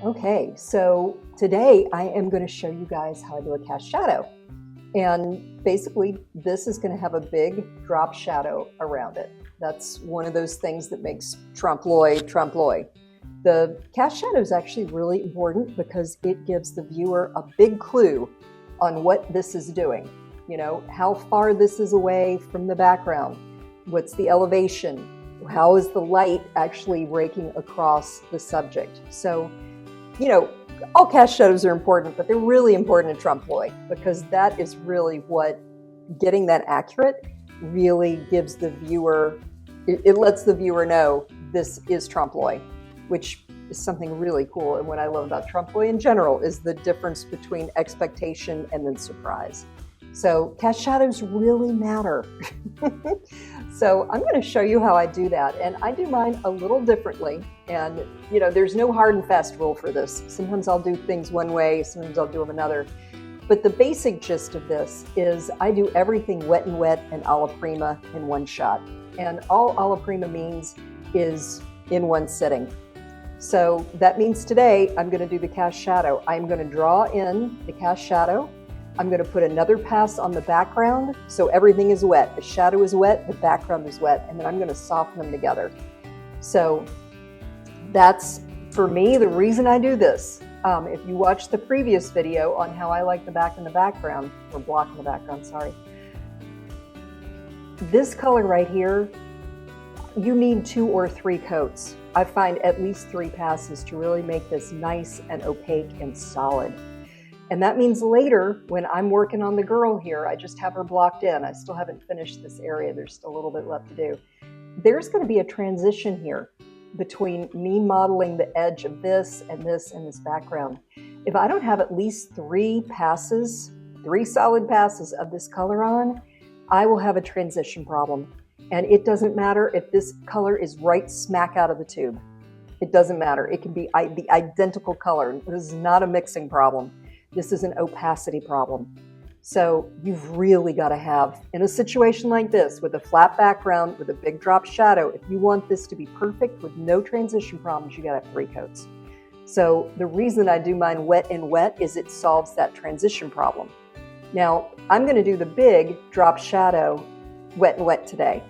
Okay, so today I am going to show you guys how I do a cast shadow. And basically, this is going to have a big drop shadow around it. That's one of those things that makes trompe-l'oeil trompe-l'oeil. The cast shadow is actually really important because it gives the viewer a big clue on what this is doing. You know, how far this is away from the background, what's the elevation, how is the light actually raking across the subject. So, you know, all cast shadows are important, but they're really important in trompe-l'oeil because that is really what getting that accurate really gives the viewer, it lets the viewer know this is trompe-l'oeil, which is something really cool. And what I love about trompe-l'oeil in general is the difference between expectation and then surprise. So cast shadows really matter. So I'm going to show you how I do that. And I do mine a little differently. And, you know, there's no hard and fast rule for this. Sometimes I'll do things one way, sometimes I'll do them another. But the basic gist of this is I do everything wet and wet and alla prima in one shot. And all alla prima means is in one sitting. So that means today I'm going to do the cast shadow. I'm going to draw in the cast shadow. I'm going to put another pass on the background, so everything is wet. The shadow is wet, the background is wet, and then I'm going to soften them together. So that's, for me, the reason I do this. If you watch the previous video on how I like the back and the background, or block in the background, sorry. This color right here, you need 2 or 3 coats. I find at least 3 passes to really make this nice and opaque and solid. And that means later, when I'm working on the girl here, I just have her blocked in. I still haven't finished this area. There's still a little bit left to do. There's going to be a transition here between me modeling the edge of this and this background. If I don't have at least 3 passes, 3 solid passes of this color on, I will have a transition problem. And it doesn't matter if this color is right smack out of the tube. It doesn't matter. It can be the identical color. This is not a mixing problem. This is an opacity problem. So you've really got to have, in a situation like this, with a flat background, with a big drop shadow, if you want this to be perfect with no transition problems, you got to have 3 coats. So the reason I do mine wet and wet is it solves that transition problem. Now, I'm going to do the big drop shadow wet and wet today.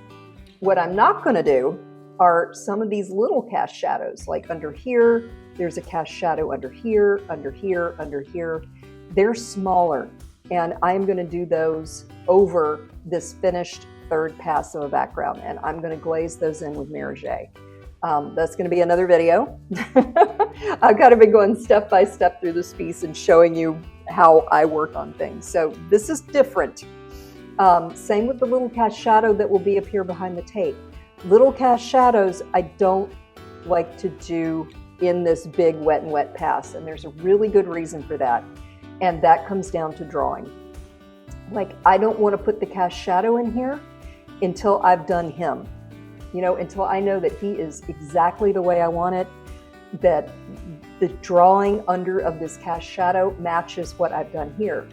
What I'm not going to do are some of these little cast shadows, like under here. There's a cast shadow under here, under here, under here. They're smaller, and I'm going to do those over this finished 3rd pass of a background, and I'm going to glaze those in with Merager. That's going to be another video. I've kind of been going step by step through this piece and showing you how I work on things. So this is different. Same with the little cast shadow that will be up here behind the tape. Little cast shadows I don't like to do in this big wet and wet pass, and there's a really good reason for that, and that comes down to drawing. Like, I don't want to put the cast shadow in here until I've done him, you know, until I know that he is exactly the way I want it, that the drawing under of this cast shadow matches what I've done here.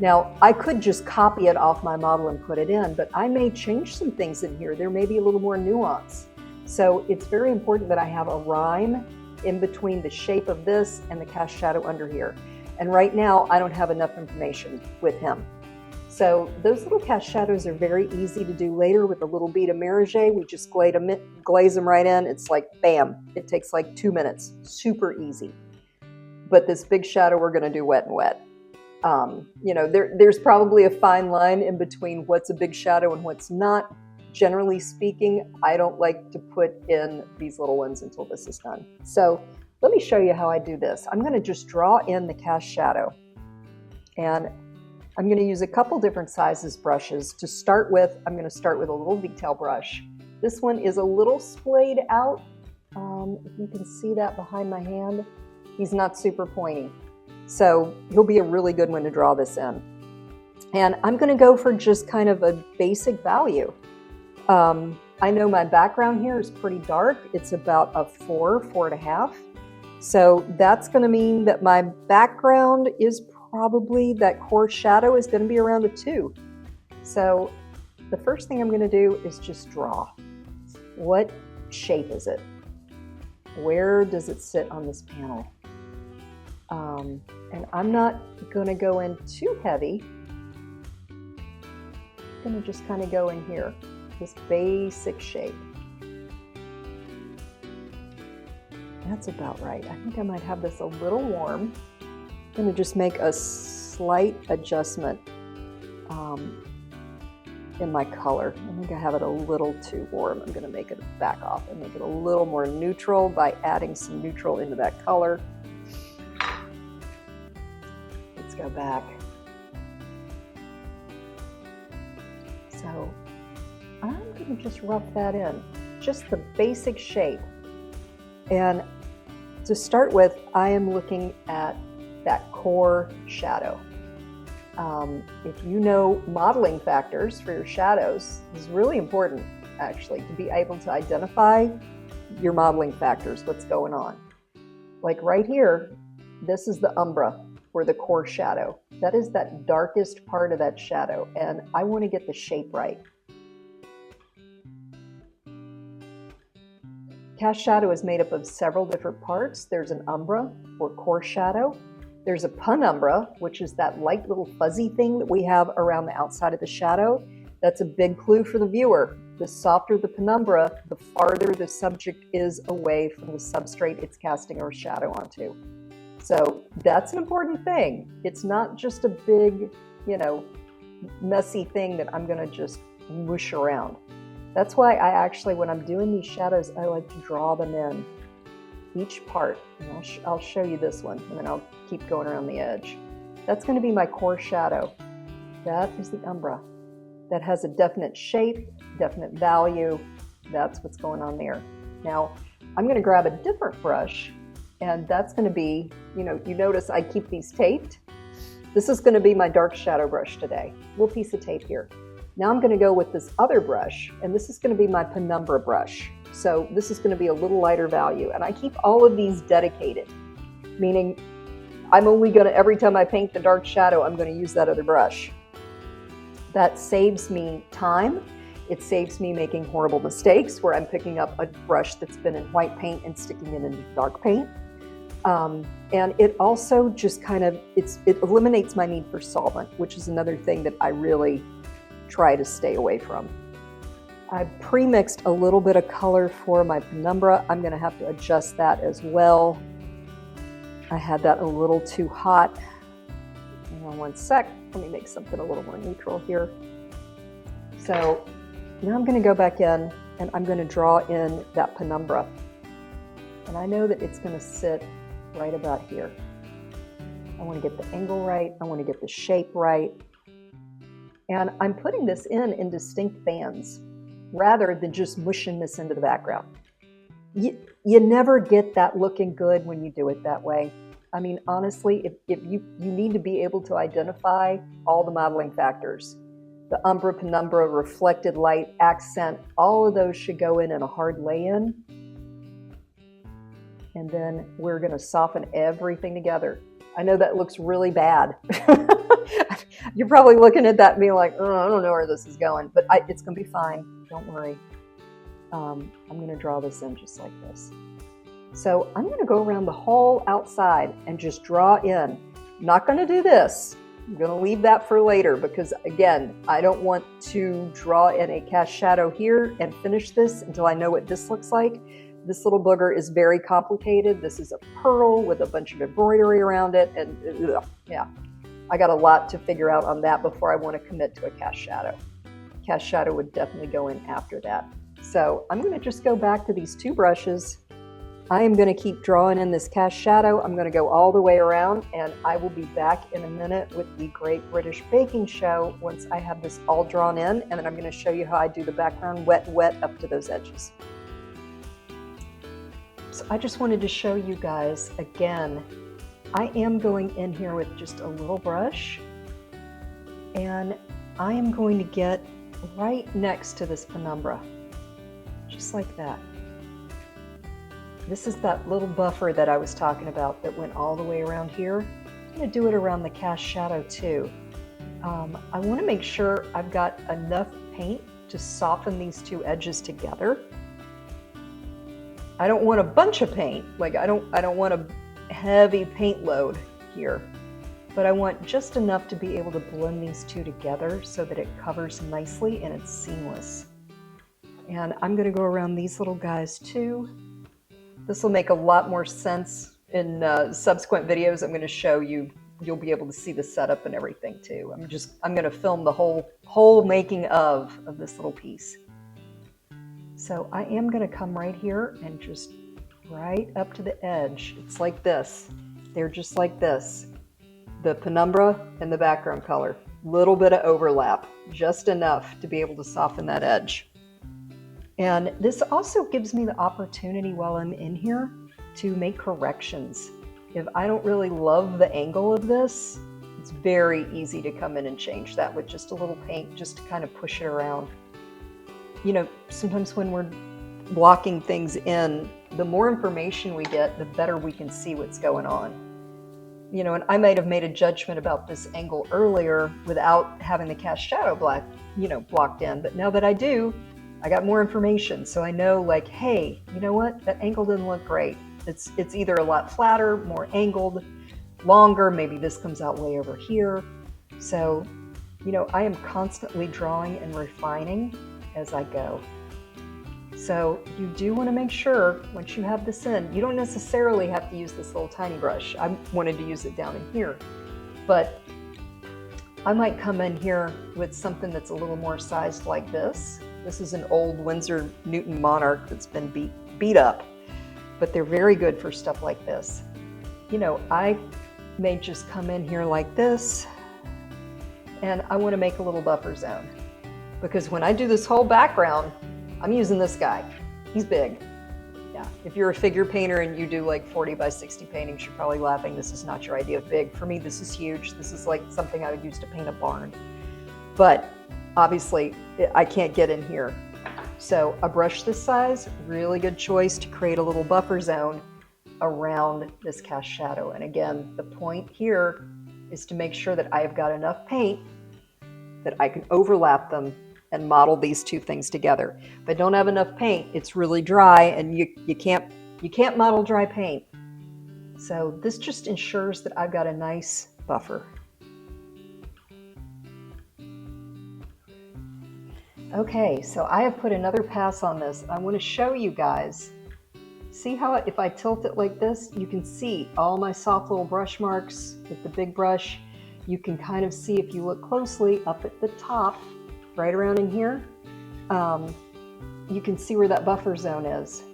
Now, I could just copy it off my model and put it in, but I may change some things in here. There may be a little more nuance. So it's very important that I have a rhyme in between the shape of this and the cast shadow under here. And right now, I don't have enough information with him. So those little cast shadows are very easy to do later with a little bead of Merager. We just glaze them right in. It's like, bam, it takes like 2 minutes. Super easy. But this big shadow, we're gonna do wet and wet. You know, there's probably a fine line in between what's a big shadow and what's not. Generally speaking, I don't like to put in these little ones until this is done. So let me show you how I do this. I'm going to just draw in the cast shadow. And I'm going to use a couple different sizes brushes. To start with, I'm going to start with a little detail brush. This one is a little splayed out. If you can see that behind my hand, he's not super pointy. So he'll be a really good one to draw this in. And I'm going to go for just kind of a basic value. I know my background here is pretty dark. It's about a 4.5. So that's going to mean that my background is probably, that core shadow is going to be around a 2. So the first thing I'm going to do is just draw. What shape is it? Where does it sit on this panel? And I'm not going to go in too heavy. I'm going to just kind of go in here, this basic shape. That's about right. I think I might have this a little warm. I'm going to just make a slight adjustment in my color. I think I have it a little too warm. I'm going to make it back off and make it a little more neutral by adding some neutral into that color. Let's go back. So I'm going to just rough that in, just the basic shape. And to start with, I am looking at that core shadow. If you know modeling factors for your shadows, it's really important actually to be able to identify your modeling factors, what's going on. Like right here, this is the umbra or the core shadow. That is that darkest part of that shadow, and I want to get the shape right. Cast shadow is made up of several different parts. There's an umbra or core shadow. There's a penumbra, which is that light little fuzzy thing that we have around the outside of the shadow. That's a big clue for the viewer. The softer the penumbra, the farther the subject is away from the substrate it's casting our shadow onto. So that's an important thing. It's not just a big, messy thing that I'm going to just whoosh around. That's why I actually, when I'm doing these shadows, I like to draw them in, each part. And I'll show you this one, and then I'll keep going around the edge. That's going to be my core shadow. That is the umbra. That has a definite shape, definite value. That's what's going on there. Now, I'm going to grab a different brush, and that's going to be, you notice I keep these taped. This is going to be my dark shadow brush today. Little piece of tape here. Now I'm going to go with this other brush, and this is going to be my penumbra brush. So this is going to be a little lighter value, and I keep all of these dedicated, meaning I'm only going to, every time I paint the dark shadow, I'm going to use that other brush. That saves me time. It saves me making horrible mistakes where I'm picking up a brush that's been in white paint and sticking it into dark paint. And it also just kind of, it eliminates my need for solvent, which is another thing that I really try to stay away from. I pre-mixed a little bit of color for my penumbra. I'm going to have to adjust that as well. I had that a little too hot. Hang on one sec. Let me make something a little more neutral here. So now I'm going to go back in and I'm going to draw in that penumbra. And I know that it's going to sit right about here. I want to get the angle right. I want to get the shape right. And I'm putting this in distinct bands rather than just mushing this into the background. You never get that looking good when you do it that way. I mean, honestly, if you need to be able to identify all the modeling factors. The umbra, penumbra, reflected light, accent, all of those should go in a hard lay-in. And then we're going to soften everything together. I know that looks really bad. You're probably looking at that and being like, oh, I don't know where this is going, but it's going to be fine. Don't worry. I'm going to draw this in just like this. So I'm going to go around the whole outside and just draw in. I'm not going to do this. I'm going to leave that for later because, again, I don't want to draw in a cast shadow here and finish this until I know what this looks like. This little booger is very complicated. This is a pearl with a bunch of embroidery around it. And yeah, I got a lot to figure out on that before I want to commit to a cast shadow. Cast shadow would definitely go in after that. So I'm going to just go back to these two brushes. I am going to keep drawing in this cast shadow. I'm going to go all the way around, and I will be back in a minute with the Great British Baking Show once I have this all drawn in, and then I'm going to show you how I do the background wet up to those edges. So I just wanted to show you guys again, I am going in here with just a little brush, and I am going to get right next to this penumbra, just like that. This is that little buffer that I was talking about that went all the way around here. I'm going to do it around the cast shadow too. I want to make sure I've got enough paint to soften these two edges together. I don't want a bunch of paint. Like I don't want a heavy paint load here. But I want just enough to be able to blend these two together so that it covers nicely and it's seamless. And I'm going to go around these little guys too. This will make a lot more sense in subsequent videos. I'm going to show you. You'll be able to see the setup and everything too. I'm going to film the whole making of this little piece. So I am going to come right here and just right up to the edge. It's like this. They're just like this. The penumbra and the background color. Little bit of overlap, just enough to be able to soften that edge. And this also gives me the opportunity while I'm in here to make corrections. If I don't really love the angle of this, it's very easy to come in and change that with just a little paint, just to kind of push it around. You know, sometimes when we're blocking things in, the more information we get, the better we can see what's going on. You know, and I might have made a judgment about this angle earlier without having the cast shadow blocked in. But now that I do, I got more information. So I know, like, hey, you know what? That angle didn't look great. It's either a lot flatter, more angled, longer. Maybe this comes out way over here. So, you know, I am constantly drawing and refining as I go. So you do want to make sure once you have this in, you don't necessarily have to use this little tiny brush. I wanted to use it down in here, but I might come in here with something that's a little more sized like this. This is an old Winsor Newton Monarch that's been beat up, but they're very good for stuff like this. You know, I may just come in here like this, and I want to make a little buffer zone, because when I do this whole background, I'm using this guy. He's big. Yeah, if you're a figure painter and you do like 40 by 60 paintings, you're probably laughing. This is not your idea of big. For me, this is huge. This is like something I would use to paint a barn. But obviously, I can't get in here. So a brush this size, really good choice to create a little buffer zone around this cast shadow. And again, the point here is to make sure that I've got enough paint that I can overlap them and model these two things together. If I don't have enough paint, it's really dry, and you can't model dry paint. So this just ensures that I've got a nice buffer. Okay, so I have put another pass on this. I want to show you guys. See how if I tilt it like this, you can see all my soft little brush marks with the big brush. You can kind of see, if you look closely up at the top, right around in here, you can see where that buffer zone is.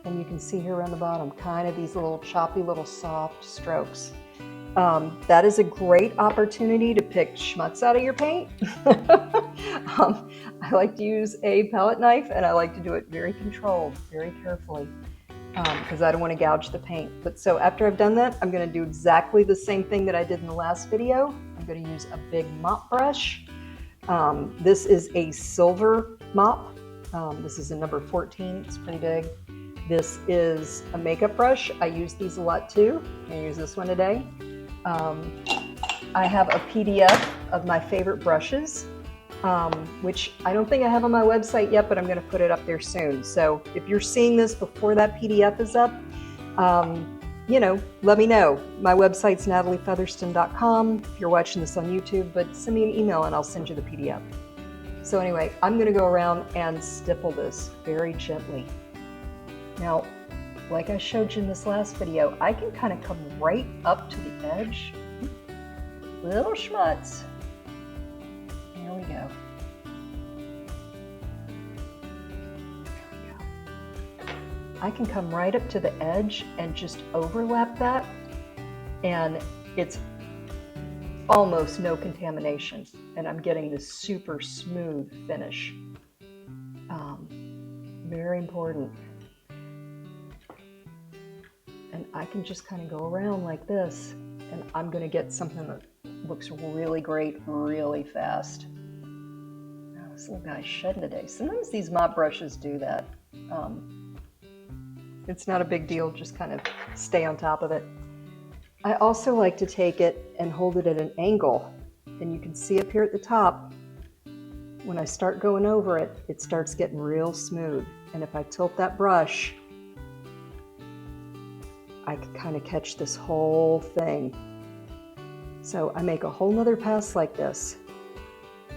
And you can see here around the bottom, kind of these little choppy little soft strokes. That is a great opportunity to pick schmutz out of your paint. I like to use a palette knife, and I like to do it very controlled, very carefully, because I don't want to gouge the paint. But so after I've done that, I'm going to do exactly the same thing that I did in the last video. I'm going to use a big mop brush. This is a silver mop. This is a number 14. It's pretty big. This is a makeup brush. I use these a lot too. I'm going to use this one today. I have a PDF of my favorite brushes, which I don't think I have on my website yet, but I'm going to put it up there soon. So if you're seeing this before that PDF is up, you know, let me know. My website's nataliefeatherston.com if you're watching this on YouTube, but send me an email and I'll send you the PDF. So anyway, I'm going to go around and stipple this very gently. Now, like I showed you in this last video, I can kind of come right up to the edge. Little schmutz. There we go. I can come right up to the edge and just overlap that, and it's almost no contamination, and I'm getting this super smooth finish. Very important. And I can just kind of go around like this, and I'm going to get something that looks really great really fast. Oh, this little guy's shedding today. Sometimes these mop brushes do that. It's not a big deal, just kind of stay on top of it. I also like to take it and hold it at an angle, and you can see up here at the top, when I start going over it, it starts getting real smooth. And if I tilt that brush, I can kind of catch this whole thing. So I make a whole nother pass like this.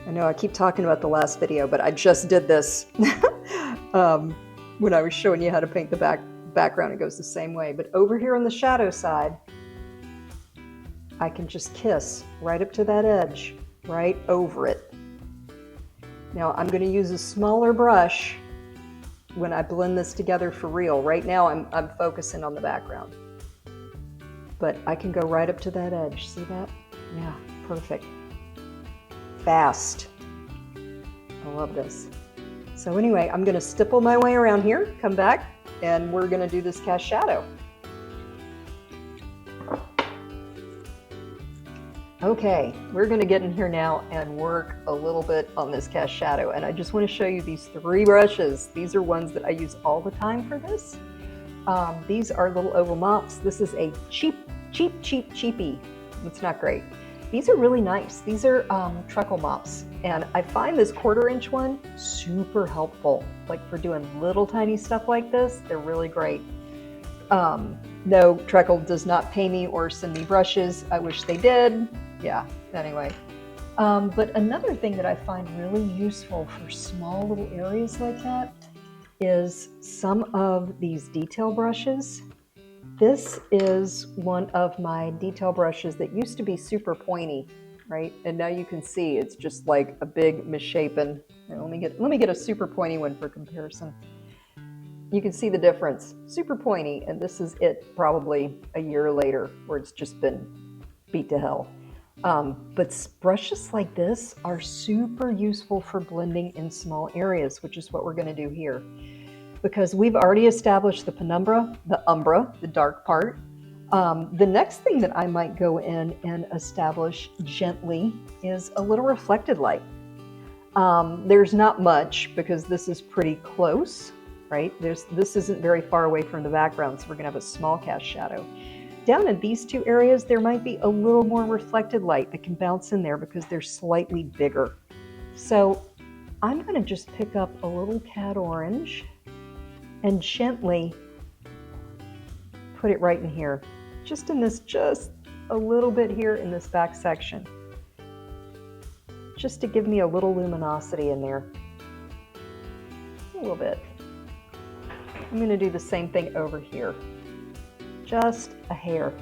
I know I keep talking about the last video, but I just did this when I was showing you how to paint the background. It goes the same way. But over here on the shadow side, I can just kiss right up to that edge, right over it. Now I'm going to use a smaller brush when I blend this together for real. Right now I'm focusing on the background. But I can go right up to that edge. See that? Yeah, perfect. Fast. I love this. So anyway, I'm going to stipple my way around here, come back, and we're going to do this cast shadow. Okay, we're going to get in here now and work a little bit on this cast shadow. And I just want to show you these 3 brushes. These are ones that I use all the time for this. These are little oval mops. This is a cheapie. It's not great. These are really nice. These are treacle mops. And I find this 1/4 inch one super helpful. Like for doing little tiny stuff like this, they're really great. No, Treacle does not pay me or send me brushes. I wish they did. Yeah, anyway. But another thing that I find really useful for small little areas like that is some of these detail brushes. This is one of my detail brushes that used to be super pointy, right? And now you can see it's just like a big misshapen. Here, let me get a super pointy one for comparison. You can see the difference. Super pointy, and this is it probably a year later where it's just been beat to hell. But brushes like this are super useful for blending in small areas, which is what we're going to do here. Because we've already established the penumbra, the umbra, the dark part. The next thing that I might go in and establish gently is a little reflected light. There's not much because this is pretty close, right? This isn't very far away from the background, so we're going to have a small cast shadow. Down in these 2 areas, there might be a little more reflected light that can bounce in there because they're slightly bigger. So I'm going to just pick up a little cad orange and gently put it right in here. Just a little bit here in this back section. Just to give me a little luminosity in there. A little bit. I'm going to do the same thing over here. Just a hair.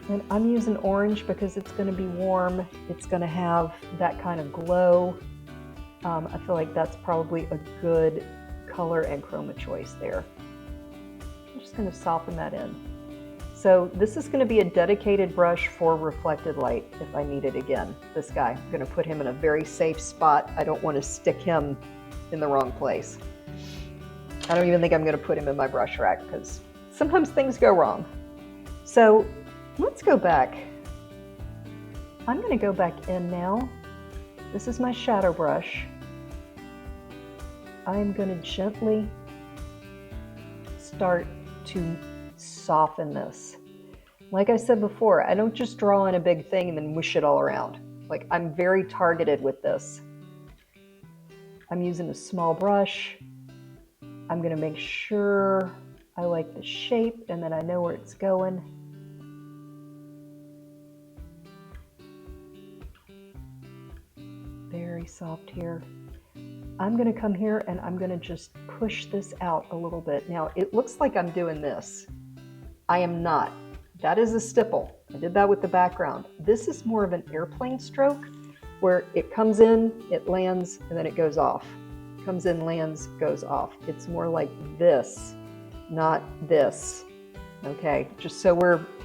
And I'm using orange because it's going to be warm. It's going to have that kind of glow. I feel like that's probably a good color and chroma choice there. I'm just going to soften that in. So this is going to be a dedicated brush for reflected light if I need it again. This guy, I'm going to put him in a very safe spot. I don't want to stick him in the wrong place. I don't even think I'm going to put him in my brush rack because sometimes things go wrong. So let's go back. I'm going to go back in now. This is my shadow brush. I'm going to gently start to soften this. Like I said before, I don't just draw in a big thing and then whoosh it all around. Like, I'm very targeted with this. I'm using a small brush. I'm going to make sure I like the shape and that I know where it's going. Very soft here. I'm going to come here and I'm going to just push this out a little bit. Now, it looks like I'm doing this. I am not. That is a stipple. I did that with the background. This is more of an airplane stroke where it comes in, it lands, and then it goes off. Comes in, lands, goes off. It's more like this, not this. Okay, just so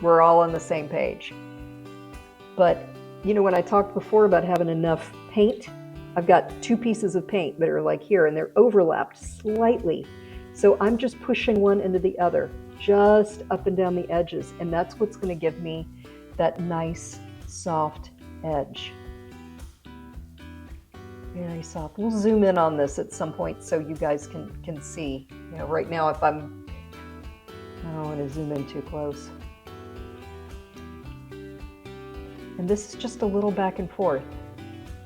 we're all on the same page. But you know, when I talked before about having enough paint, I've got 2 pieces of paint that are like here and they're overlapped slightly. So I'm just pushing one into the other, just up and down the edges. And that's what's going to give me that nice, soft edge. Very soft. We'll zoom in on this at some point so you guys can see. You know, right now I don't want to zoom in too close. And this is just a little back and forth.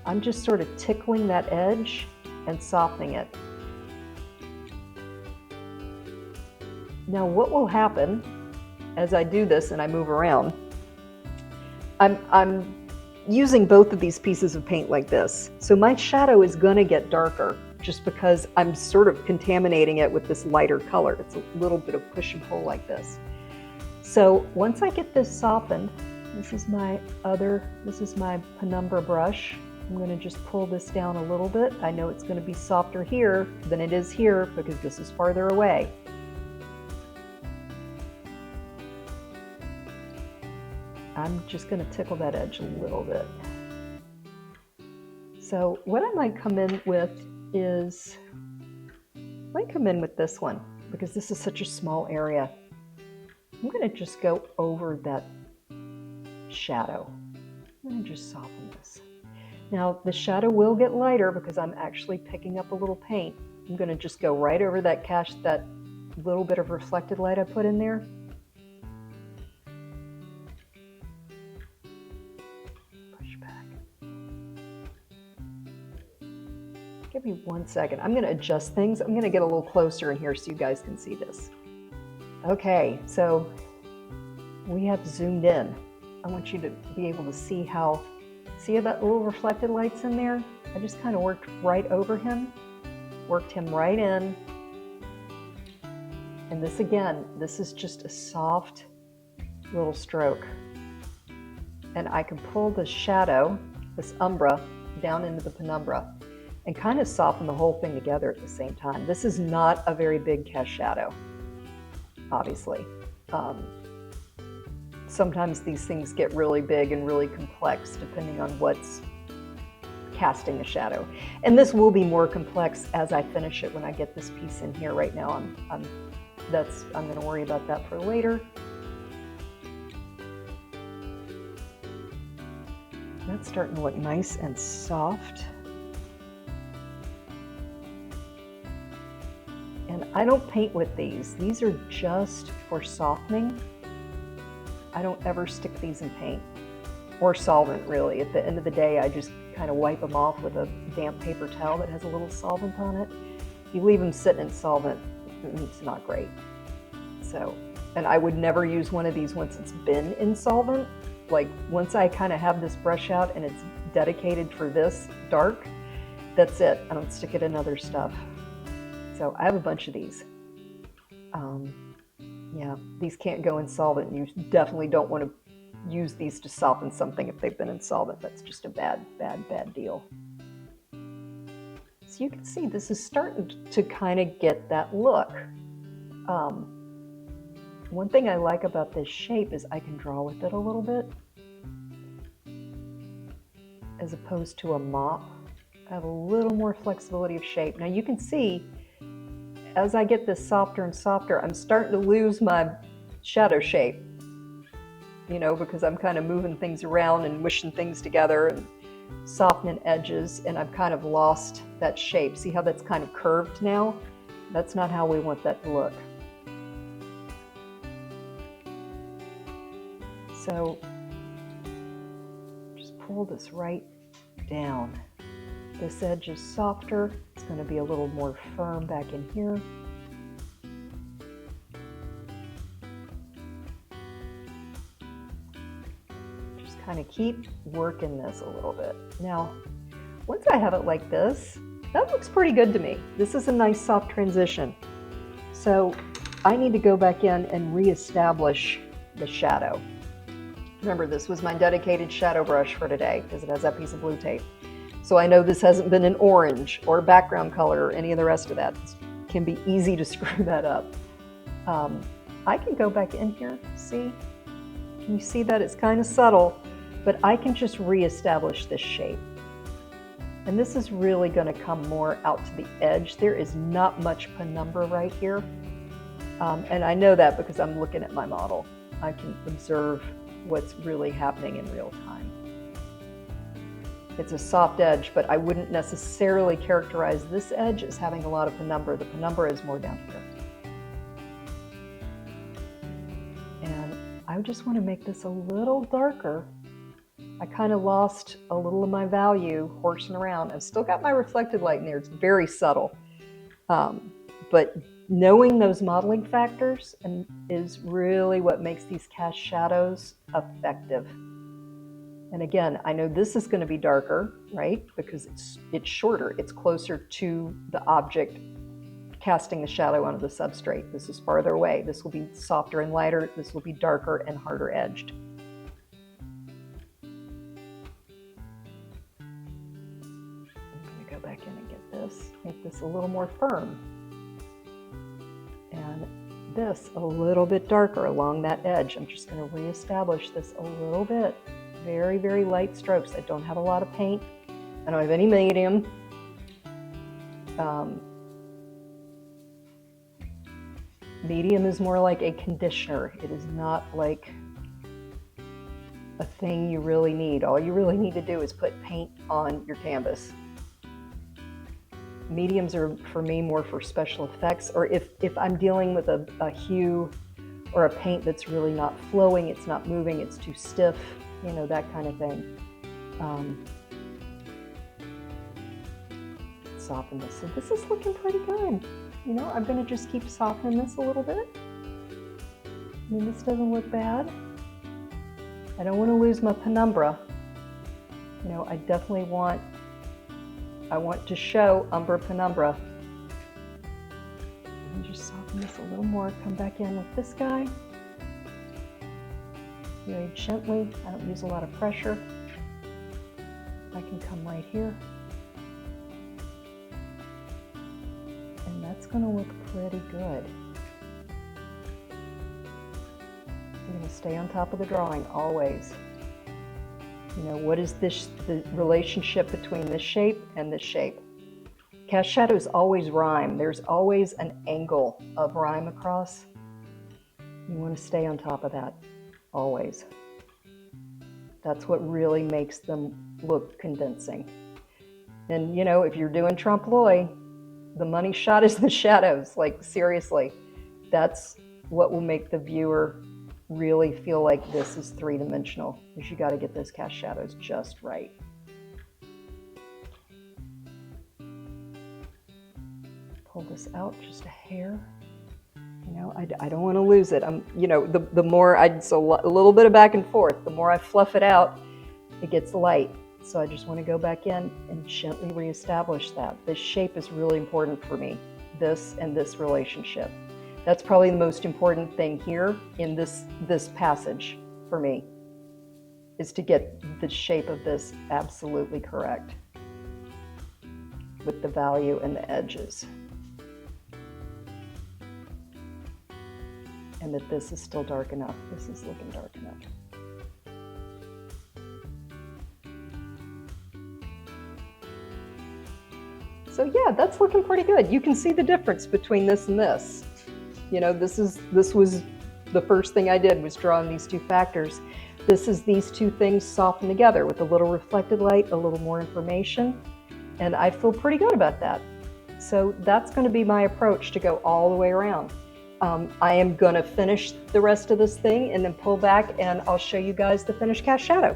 I'm just sort of tickling that edge and softening it. Now what will happen as I do this and I move around I'm using both of these pieces of paint like this. So my shadow is gonna get darker just because I'm sort of contaminating it with this lighter color. It's a little bit of push and pull like this. So once I get this softened, this is my penumbra brush. I'm gonna just pull this down a little bit. I know it's gonna be softer here than it is here because this is farther away. I'm just gonna tickle that edge a little bit. So what I might come in with is, this one because this is such a small area. I'm gonna just go over that shadow. I'm gonna just soften this. Now the shadow will get lighter because I'm actually picking up a little paint. I'm gonna just go right over that little bit of reflected light I put in there. Push back. Give me 1 second. I'm gonna adjust things. I'm gonna get a little closer in here so you guys can see this. Okay, so we have zoomed in. I want you to be able to see see that little reflected light's in there? I just kind of worked right over him, worked him right in. And this again, this is just a soft little stroke. And I can pull the shadow, this umbra, down into the penumbra and kind of soften the whole thing together at the same time. This is not a very big cast shadow, obviously. Sometimes these things get really big and really complex depending on what's casting the shadow. And this will be more complex as I finish it when I get this piece in here. Right now, I'm going to worry about that for later. That's starting to look nice and soft. And I don't paint with these. These are just for softening. I don't ever stick these in paint or solvent really. At the end of the day, I just kind of wipe them off with a damp paper towel that has a little solvent on it. If you leave them sitting in solvent, it's not great. So, and I would never use one of these once it's been in solvent. Like once I kind of have this brush out and it's dedicated for this dark, that's it. I don't stick it in other stuff. So I have a bunch of these. Yeah, these can't go in solvent. You definitely don't want to use these to soften something if they've been in solvent. That's just a bad deal. So you can see this is starting to kind of get that look. One thing I like about this shape is I can draw with it a little bit as opposed to a mop. I have a little more flexibility of shape. Now you can see as I get this softer and softer, I'm starting to lose my shadow shape, you know, because I'm kind of moving things around and wishing things together and softening edges, and I've kind of lost that shape. See how that's kind of curved now? That's not how we want that to look. So just pull this right down. This edge is softer. It's going to be a little more firm back in here. Just kind of keep working this a little bit. Now, once I have it like this, that looks pretty good to me. This is a nice soft transition. So I need to go back in and reestablish the shadow. Remember, this was my dedicated shadow brush for today because it has that piece of blue tape. So I know this hasn't been an orange or background color or any of the rest of that. It can be easy to screw that up. I can go back in here, see? Can you see that? It's kind of subtle, but I can just reestablish this shape. And this is really going to come more out to the edge. There is not much penumbra right here. And I know that because I'm looking at my model. I can observe what's really happening in real time. It's a soft edge, but I wouldn't necessarily characterize this edge as having a lot of penumbra. The penumbra is more down here. And I just want to make this a little darker. I kind of lost a little of my value horsing around. I've still got my reflected light in there. It's very subtle. But knowing those modeling factors is really what makes these cast shadows effective. And again, I know this is going to be darker, right? Because it's shorter. It's closer to the object casting the shadow onto the substrate. This is farther away. This will be softer and lighter. This will be darker and harder edged. I'm going to go back in and get this, make this a little more firm. And this a little bit darker along that edge. I'm just going to reestablish this a little bit. Very, very light strokes. I don't have a lot of paint. I don't have any medium. Medium is more like a conditioner. It is not like a thing you really need. All you really need to do is put paint on your canvas. Mediums are, for me, more for special effects, or if I'm dealing with a hue or a paint that's really not flowing, it's not moving, it's too stiff, you know, that kind of thing. Soften this. So this is looking pretty good. You know, I'm going to just keep softening this a little bit. I mean, this doesn't look bad. I don't want to lose my penumbra. You know, I definitely want to show umber penumbra. And just soften this a little more. Come back in with this guy. Very gently. I don't use a lot of pressure. I can come right here. And that's going to look pretty good. I'm going to stay on top of the drawing always. You know, what is this, the relationship between this shape and this shape? Cast shadows always rhyme. There's always an angle of rhyme across. You want to stay on top of that, always. That's what really makes them look convincing. And you know, if you're doing trompe l'oeil, the money shot is the shadows. Like, seriously, that's what will make the viewer really feel like this is three-dimensional, is you got to get those cast shadows just right. Pull this out just a hair. You know, I don't want to lose it. You know, the more a little bit of back and forth, the more I fluff it out, it gets light. So I just want to go back in and gently reestablish that. This shape is really important for me, this and this relationship. That's probably the most important thing here in this passage for me, is to get the shape of this absolutely correct with the value and the edges. And that this is still dark enough. This is looking dark enough. So yeah, that's looking pretty good. You can see the difference between this and this. You know, this was the first thing I did, was draw on these two factors. This is these two things softened together with a little reflected light, a little more information, and I feel pretty good about that. So that's going to be my approach to go all the way around. I am going to finish the rest of this thing and then pull back, and I'll show you guys the finished cast shadow.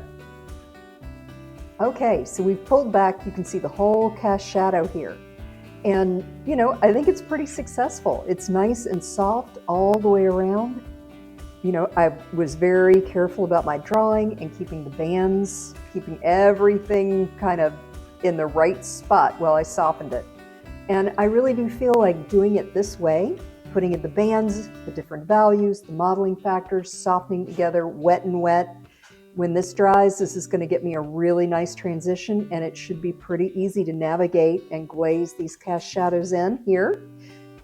Okay, so we've pulled back. You can see the whole cast shadow here. And, you know, I think it's pretty successful. It's nice and soft all the way around. You know, I was very careful about my drawing and keeping the bands, keeping everything kind of in the right spot while I softened it. And I really do feel like doing it this way, putting in the bands, the different values, the modeling factors, softening together, wet and wet. When this dries, this is going to get me a really nice transition, and it should be pretty easy to navigate and glaze these cast shadows in here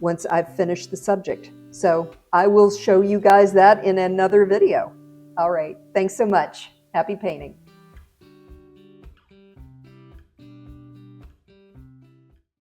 once I've finished the subject. So I will show you guys that in another video. All right, thanks so much. Happy painting.